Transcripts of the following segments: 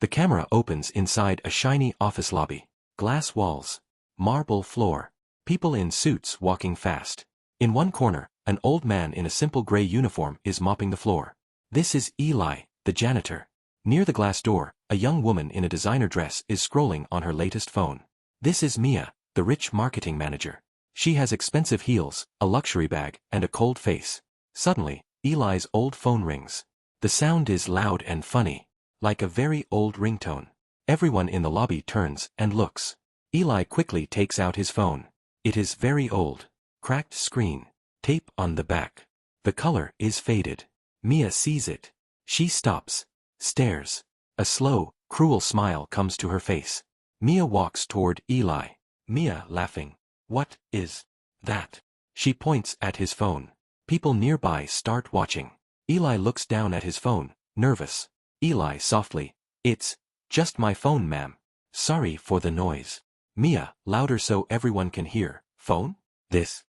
The camera opens inside a shiny office lobby. Glass walls. Marble floor. People in suits walking fast. In one corner, an old man in a simple gray uniform is mopping the floor. This is Eli, the janitor. Near the glass door, a young woman in a designer dress is scrolling on her latest phone. This is Mia, the rich marketing manager. She has expensive heels, a luxury bag, and a cold face. Suddenly, Eli's old phone rings. The sound is loud and funny, like a very old ringtone. Everyone in the lobby turns and looks. Eli quickly takes out his phone. It is very old. Cracked screen. Tape on the back. The color is faded. Mia sees it. She stops. Stares. A slow, cruel smile comes to her face. Mia walks toward Eli. Mia laughing. What is that? She points at his phone. People nearby start watching. Eli looks down at his phone, nervous. Eli softly. It's just my phone, ma'am. Sorry for the noise. Mia, louder so everyone can hear. Phone? This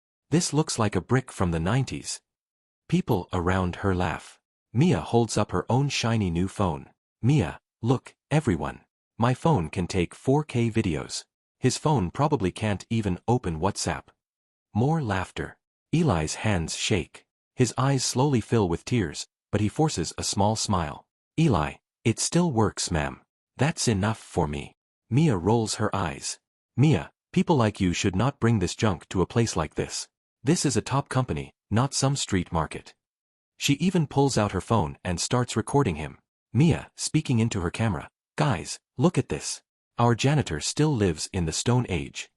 looks like a brick from the 90s. People around her laugh. Mia holds up her own shiny new phone. Mia, look, everyone. My phone can take 4K videos. His phone probably can't even open WhatsApp. More laughter. Eli's hands shake. His eyes slowly fill with tears, but he forces a small smile. Eli, it still works, ma'am. That's enough for me. Mia rolls her eyes. Mia, people like you should not bring this junk to a place like this. This is a top company, not some street market. She even pulls out her phone and starts recording him. Mia, speaking into her camera. Guys, look at this. Our janitor still lives in the Stone Age.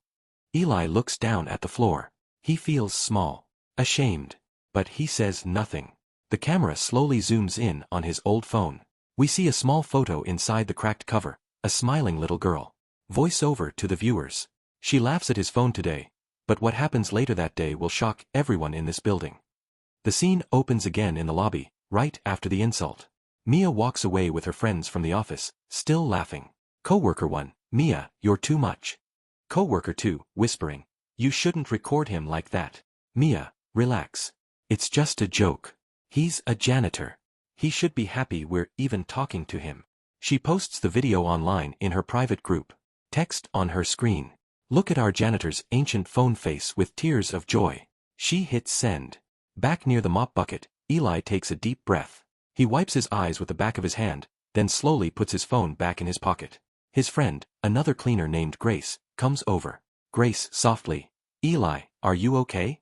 Eli looks down at the floor. He feels small, ashamed, but he says nothing. The camera slowly zooms in on his old phone. We see a small photo inside the cracked cover, a smiling little girl. Voice over to the viewers. She laughs at his phone today, but what happens later that day will shock everyone in this building. The scene opens again in the lobby, right after the insult. Mia walks away with her friends from the office, still laughing. Coworker 1, Mia, you're too much. Coworker 2, whispering. You shouldn't record him like that. Mia, relax. It's just a joke. He's a janitor. He should be happy we're even talking to him. She posts the video online in her private group. Text on her screen. Look at our janitor's ancient phone face with tears of joy. She hits send. Back near the mop bucket, Eli takes a deep breath. He wipes his eyes with the back of his hand, then slowly puts his phone back in his pocket. His friend, another cleaner named Grace, comes over. Grace, softly. Eli, are you okay?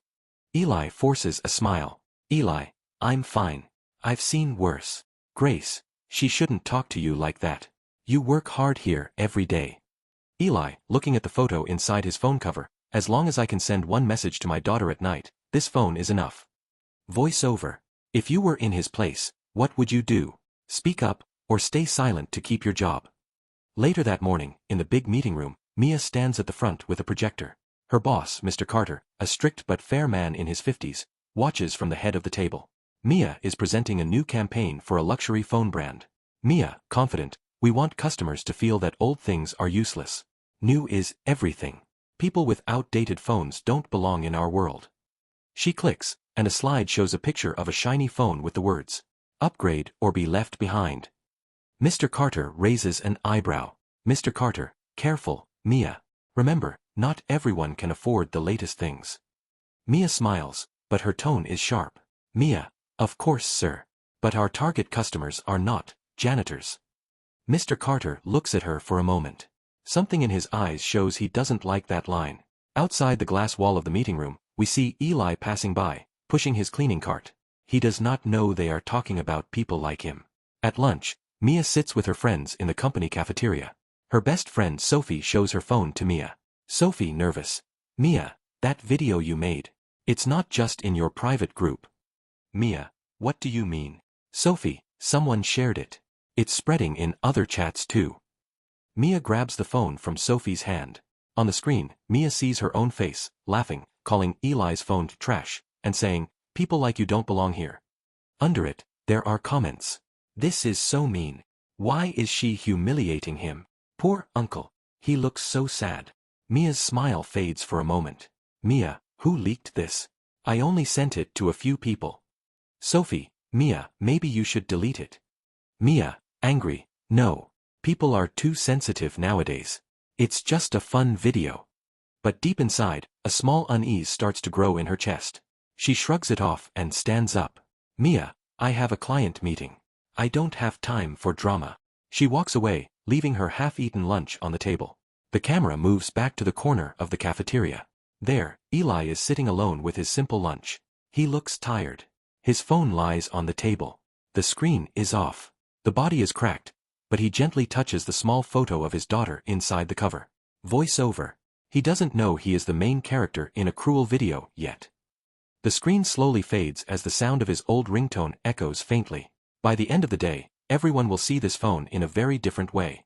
Eli forces a smile. Eli, I'm fine. I've seen worse. Grace, she shouldn't talk to you like that. You work hard here every day. Eli, looking at the photo inside his phone cover. As long as I can send one message to my daughter at night, this phone is enough. Voice over. If you were in his place, what would you do? Speak up, or stay silent to keep your job. Later that morning, in the big meeting room, Mia stands at the front with a projector. Her boss, Mr. Carter, a strict but fair man in his 50s, watches from the head of the table. Mia is presenting a new campaign for a luxury phone brand. Mia, confident, we want customers to feel that old things are useless. New is everything. People with outdated phones don't belong in our world. She clicks, and a slide shows a picture of a shiny phone with the words, upgrade or be left behind. Mr. Carter raises an eyebrow. Mr. Carter, careful, Mia. Remember, not everyone can afford the latest things. Mia smiles, but her tone is sharp. Mia, of course, sir. But our target customers are not janitors. Mr. Carter looks at her for a moment. Something in his eyes shows he doesn't like that line. Outside the glass wall of the meeting room, we see Eli passing by, pushing his cleaning cart. He does not know they are talking about people like him. At lunch, Mia sits with her friends in the company cafeteria. Her best friend Sophie shows her phone to Mia. Sophie, nervous. Mia, that video you made. It's not just in your private group. Mia, what do you mean? Sophie, someone shared it. It's spreading in other chats too. Mia grabs the phone from Sophie's hand. On the screen, Mia sees her own face, laughing, calling Eli's phone trash, and saying, people like you don't belong here. Under it, there are comments. This is so mean. Why is she humiliating him? Poor uncle. He looks so sad. Mia's smile fades for a moment. Mia, who leaked this? I only sent it to a few people. Sophie, Mia, maybe you should delete it. Mia, angry, no. People are too sensitive nowadays. It's just a fun video. But deep inside, a small unease starts to grow in her chest. She shrugs it off and stands up. Mia, I have a client meeting. I don't have time for drama. She walks away, leaving her half-eaten lunch on the table. The camera moves back to the corner of the cafeteria. There, Eli is sitting alone with his simple lunch. He looks tired. His phone lies on the table. The screen is off. The body is cracked, but he gently touches the small photo of his daughter inside the cover. Voice over. He doesn't know he is the main character in a cruel video yet. The screen slowly fades as the sound of his old ringtone echoes faintly. By the end of the day, everyone will see this phone in a very different way.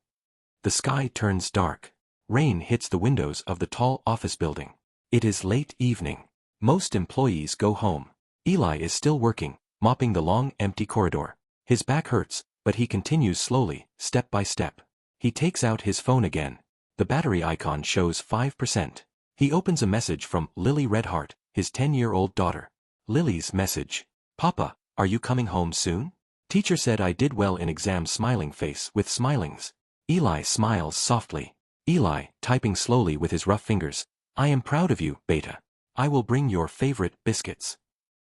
The sky turns dark. Rain hits the windows of the tall office building. It is late evening. Most employees go home. Eli is still working, mopping the long, empty corridor. His back hurts, but he continues slowly, step by step. He takes out his phone again. The battery icon shows 5%. He opens a message from Lily Redheart, his 10-year-old daughter. Lily's message. Papa, are you coming home soon? Teacher said I did well in exam. Smiling face with smilings. Eli smiles softly. Eli, typing slowly with his rough fingers. I am proud of you, Beta. I will bring your favorite biscuits.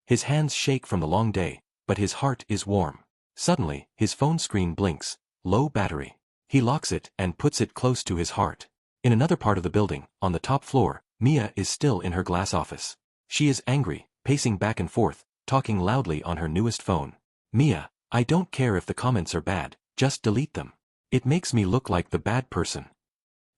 His hands shake from the long day, but his heart is warm. Suddenly, his phone screen blinks. Low battery. He locks it and puts it close to his heart. In another part of the building, on the top floor, Mia is still in her glass office. She is angry, pacing back and forth, talking loudly on her newest phone. Mia, I don't care if the comments are bad, just delete them. It makes me look like the bad person.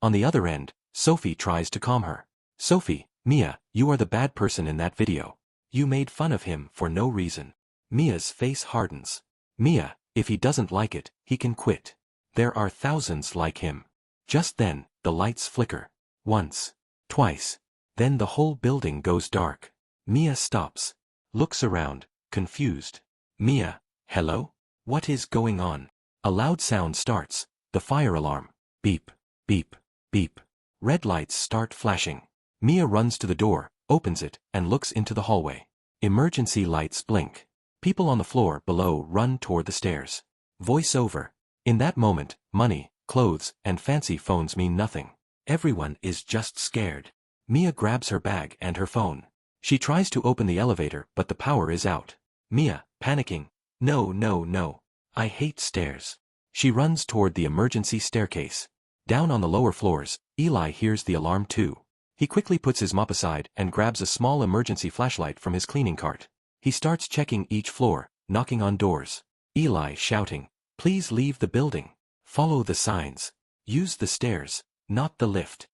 On the other end, Sophie tries to calm her. Sophie, Mia, you are the bad person in that video. You made fun of him for no reason. Mia's face hardens. Mia, if he doesn't like it, he can quit. There are thousands like him. Just then, the lights flicker. Once. Twice. Then the whole building goes dark. Mia stops. Looks around, confused. Mia, hello? What is going on? A loud sound starts. The fire alarm. Beep, beep, beep. Red lights start flashing. Mia runs to the door, opens it, and looks into the hallway. Emergency lights blink. People on the floor below run toward the stairs. Voice over. In that moment, money, clothes, and fancy phones mean nothing. Everyone is just scared. Mia grabs her bag and her phone. She tries to open the elevator, but the power is out. Mia, panicking. No, no, no. I hate stairs. She runs toward the emergency staircase. Down on the lower floors, Eli hears the alarm too. He quickly puts his mop aside and grabs a small emergency flashlight from his cleaning cart. He starts checking each floor, knocking on doors. Eli shouting, please leave the building. Follow the signs. Use the stairs, not the lift.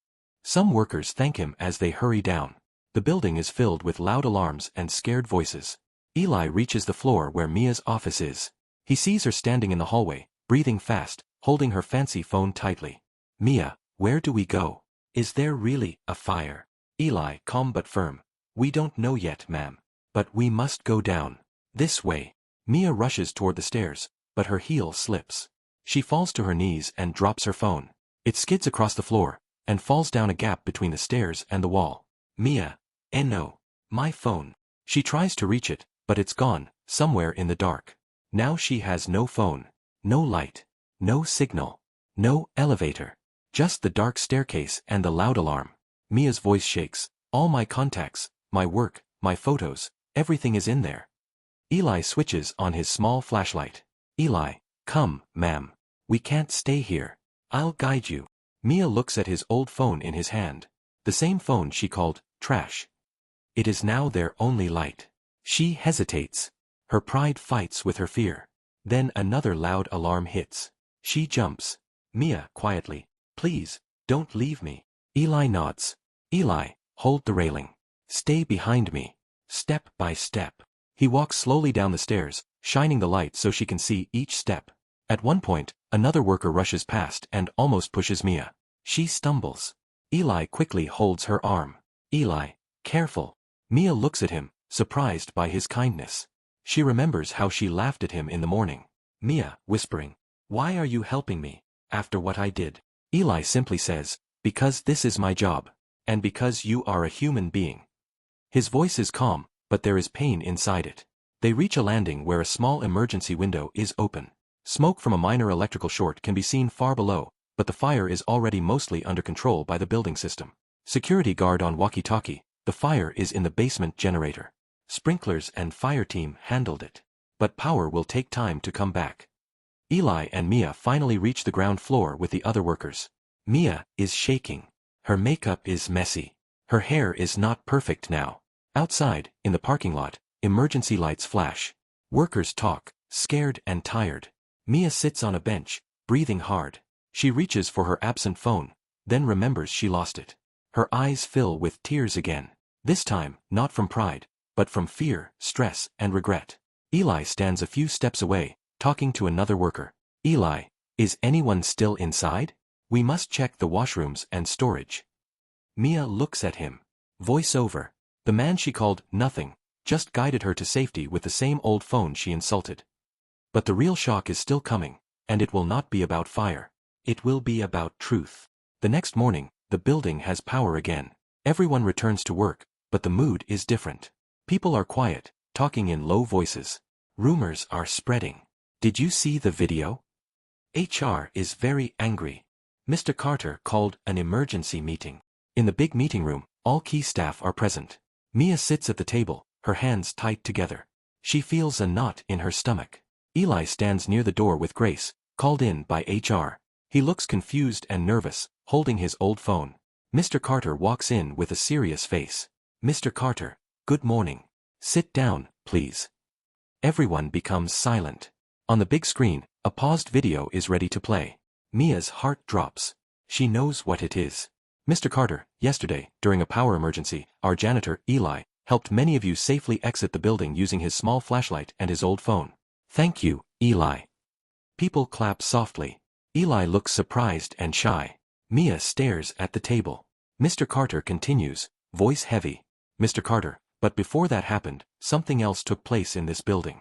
Some workers thank him as they hurry down. The building is filled with loud alarms and scared voices. Eli reaches the floor where Mia's office is. He sees her standing in the hallway, breathing fast, holding her fancy phone tightly. Mia, where do we go? Is there really a fire? Eli, calm but firm. We don't know yet, ma'am. But we must go down. This way. Mia rushes toward the stairs, but her heel slips. She falls to her knees and drops her phone. It skids across the floor, and falls down a gap between the stairs and the wall. Mia. No. My phone. She tries to reach it, but it's gone, somewhere in the dark. Now she has no phone. No light. No signal. No elevator. Just the dark staircase and the loud alarm. Mia's voice shakes. All my contacts, my work, my photos, everything is in there. Eli switches on his small flashlight. Eli, come, ma'am. We can't stay here. I'll guide you. Mia looks at his old phone in his hand. The same phone she called trash. It is now their only light. She hesitates. Her pride fights with her fear. Then another loud alarm hits. She jumps. Mia, quietly. Please, don't leave me. Eli nods. Eli, hold the railing. Stay behind me. Step by step. He walks slowly down the stairs, shining the light so she can see each step. At one point, another worker rushes past and almost pushes Mia. She stumbles. Eli quickly holds her arm. Eli, careful. Mia looks at him, surprised by his kindness. She remembers how she laughed at him in the morning. Mia, whispering, why are you helping me, after what I did? Eli simply says, because this is my job, and because you are a human being. His voice is calm, but there is pain inside it. They reach a landing where a small emergency window is open. Smoke from a minor electrical short can be seen far below, but the fire is already mostly under control by the building system. Security guard on walkie-talkie, the fire is in the basement generator. Sprinklers and fire team handled it. But power will take time to come back. Eli and Mia finally reach the ground floor with the other workers. Mia is shaking. Her makeup is messy. Her hair is not perfect now. Outside, in the parking lot, emergency lights flash. Workers talk, scared and tired. Mia sits on a bench, breathing hard. She reaches for her absent phone, then remembers she lost it. Her eyes fill with tears again. This time, not from pride, but from fear, stress, and regret. Eli stands a few steps away, talking to another worker. Eli, is anyone still inside? We must check the washrooms and storage. Mia looks at him. Voice over. The man she called nothing, just guided her to safety with the same old phone she insulted. But the real shock is still coming, and it will not be about fire. It will be about truth. The next morning, the building has power again. Everyone returns to work, but the mood is different. People are quiet, talking in low voices. Rumors are spreading. Did you see the video? HR is very angry. Mr. Carter called an emergency meeting. In the big meeting room, all key staff are present. Mia sits at the table, her hands tight together. She feels a knot in her stomach. Eli stands near the door with Grace, called in by HR. He looks confused and nervous, holding his old phone. Mr. Carter walks in with a serious face. Mr. Carter, good morning. Sit down, please. Everyone becomes silent. On the big screen, a paused video is ready to play. Mia's heart drops. She knows what it is. Mr. Carter, yesterday, during a power emergency, our janitor, Eli, helped many of you safely exit the building using his small flashlight and his old phone. Thank you, Eli. People clap softly. Eli looks surprised and shy. Mia stares at the table. Mr. Carter continues, voice heavy. Mr. Carter, but before that happened, something else took place in this building.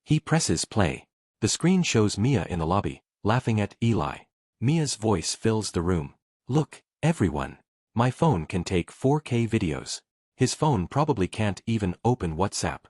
He presses play. The screen shows Mia in the lobby, laughing at Eli. Mia's voice fills the room. Look, everyone. My phone can take 4K videos. His phone probably can't even open WhatsApp.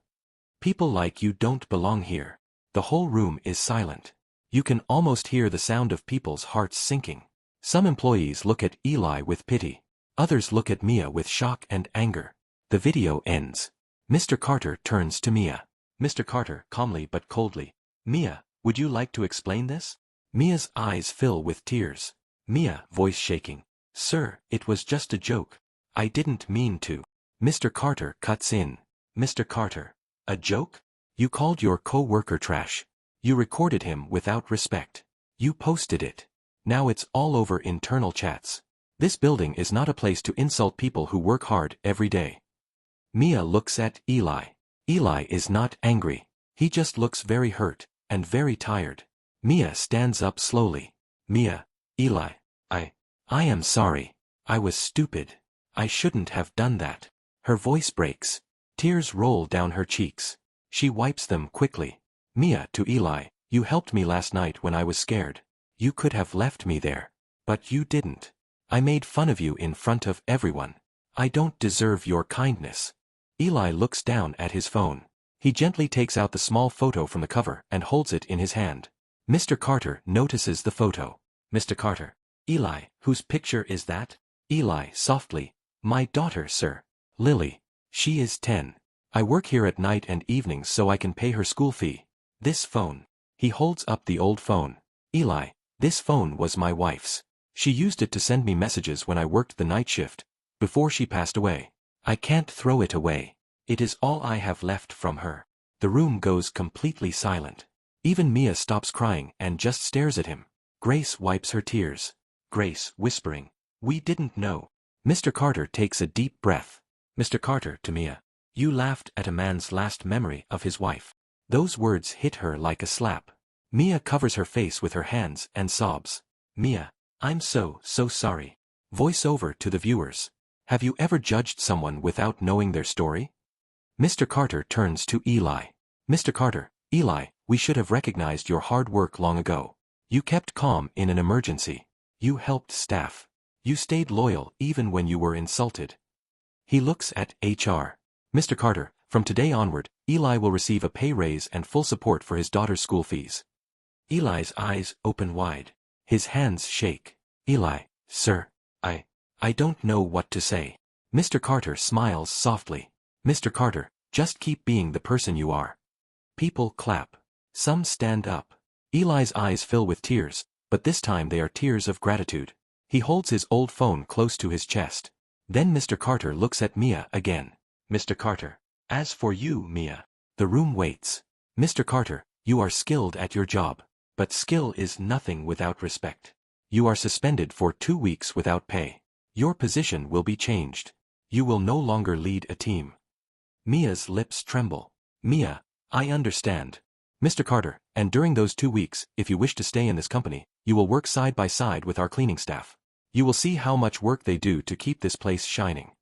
People like you don't belong here. The whole room is silent. You can almost hear the sound of people's hearts sinking. Some employees look at Eli with pity. Others look at Mia with shock and anger. The video ends. Mr. Carter turns to Mia. Mr. Carter, calmly but coldly. Mia, would you like to explain this? Mia's eyes fill with tears. Mia, voice shaking. Sir, it was just a joke. I didn't mean to. Mr. Carter cuts in. Mr. Carter. A joke? You called your co-worker trash. You recorded him without respect. You posted it. Now it's all over internal chats. This building is not a place to insult people who work hard every day. Mia looks at Eli. Eli is not angry. He just looks very hurt, and very tired. Mia stands up slowly. Mia, Eli, I am sorry. I was stupid. I shouldn't have done that. Her voice breaks. Tears roll down her cheeks. She wipes them quickly. Mia to Eli, you helped me last night when I was scared. You could have left me there. But you didn't. I made fun of you in front of everyone. I don't deserve your kindness. Eli looks down at his phone. He gently takes out the small photo from the cover and holds it in his hand. Mr. Carter notices the photo. Mr. Carter. Eli, whose picture is that? Eli, softly. My daughter, sir. Lily. She is 10. I work here at night and evenings so I can pay her school fee. This phone. He holds up the old phone. Eli, this phone was my wife's. She used it to send me messages when I worked the night shift, before she passed away. I can't throw it away. It is all I have left from her. The room goes completely silent. Even Mia stops crying and just stares at him. Grace wipes her tears. Grace, whispering, we didn't know. Mr. Carter takes a deep breath. Mr. Carter to Mia. You laughed at a man's last memory of his wife. Those words hit her like a slap. Mia covers her face with her hands and sobs. Mia, I'm so sorry. Voice over to the viewers. Have you ever judged someone without knowing their story? Mr. Carter turns to Eli. Mr. Carter, Eli, we should have recognized your hard work long ago. You kept calm in an emergency. You helped staff. You stayed loyal even when you were insulted. He looks at HR. Mr. Carter, from today onward, Eli will receive a pay raise and full support for his daughter's school fees. Eli's eyes open wide. His hands shake. Eli, sir, I don't know what to say. Mr. Carter smiles softly. Mr. Carter, just keep being the person you are. People clap. Some stand up. Eli's eyes fill with tears, but this time they are tears of gratitude. He holds his old phone close to his chest. Then Mr. Carter looks at Mia again. Mr. Carter. As for you, Mia. The room waits. Mr. Carter, you are skilled at your job. But skill is nothing without respect. You are suspended for 2 weeks without pay. Your position will be changed. You will no longer lead a team. Mia's lips tremble. Mia, I understand. Mr. Carter, and during those 2 weeks, if you wish to stay in this company, you will work side by side with our cleaning staff. You will see how much work they do to keep this place shining.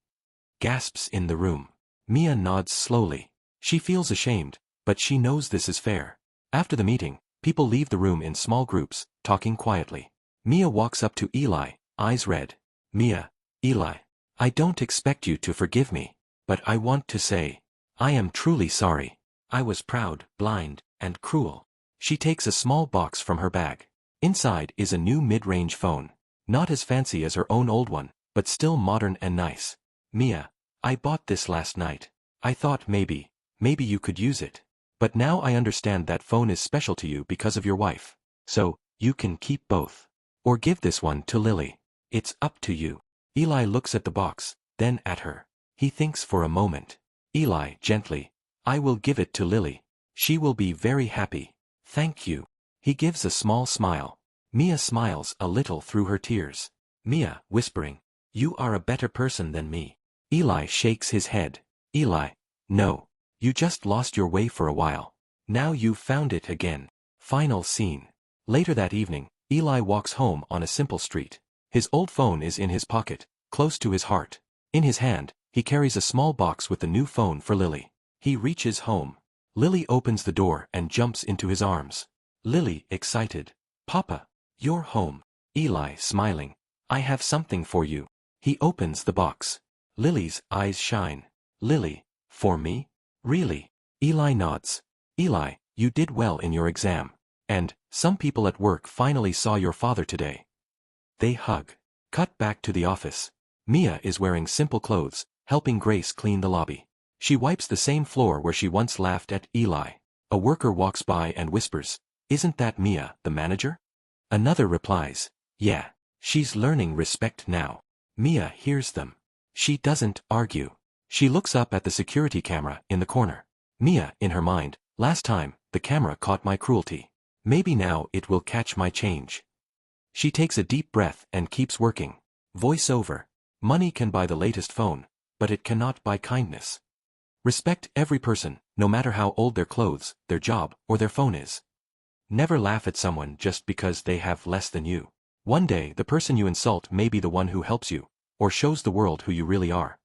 Gasps in the room. Mia nods slowly. She feels ashamed, but she knows this is fair. After the meeting, people leave the room in small groups, talking quietly. Mia walks up to Eli, eyes red. Mia, Eli, I don't expect you to forgive me, but I want to say, I am truly sorry. I was proud, blind, and cruel. She takes a small box from her bag. Inside is a new mid-range phone. Not as fancy as her own old one, but still modern and nice. Mia, I bought this last night. I thought maybe you could use it. But now I understand that phone is special to you because of your wife. So, you can keep both. Or give this one to Lily. It's up to you. Eli looks at the box, then at her. He thinks for a moment. Eli, gently. I will give it to Lily. She will be very happy. Thank you. He gives a small smile. Mia smiles a little through her tears. Mia, whispering, you are a better person than me. Eli shakes his head. Eli, no. You just lost your way for a while. Now you've found it again. Final scene. Later that evening, Eli walks home on a simple street. His old phone is in his pocket, close to his heart. In his hand, he carries a small box with the new phone for Lily. He reaches home. Lily opens the door and jumps into his arms. Lily, excited. Papa, you're home. Eli, smiling. I have something for you. He opens the box. Lily's eyes shine. Lily, for me? Really? Eli nods. Eli, you did well in your exam. And, some people at work finally saw your father today. They hug. Cut back to the office. Mia is wearing simple clothes, helping Grace clean the lobby. She wipes the same floor where she once laughed at Eli. A worker walks by and whispers, isn't that Mia, the manager? Another replies, yeah, she's learning respect now. Mia hears them. She doesn't argue. She looks up at the security camera in the corner. Mia, in her mind, last time, the camera caught my cruelty. Maybe now it will catch my change. She takes a deep breath and keeps working. Voice over. Money can buy the latest phone, but it cannot buy kindness. Respect every person, no matter how old their clothes, their job, or their phone is. Never laugh at someone just because they have less than you. One day the person you insult may be the one who helps you, or shows the world who you really are.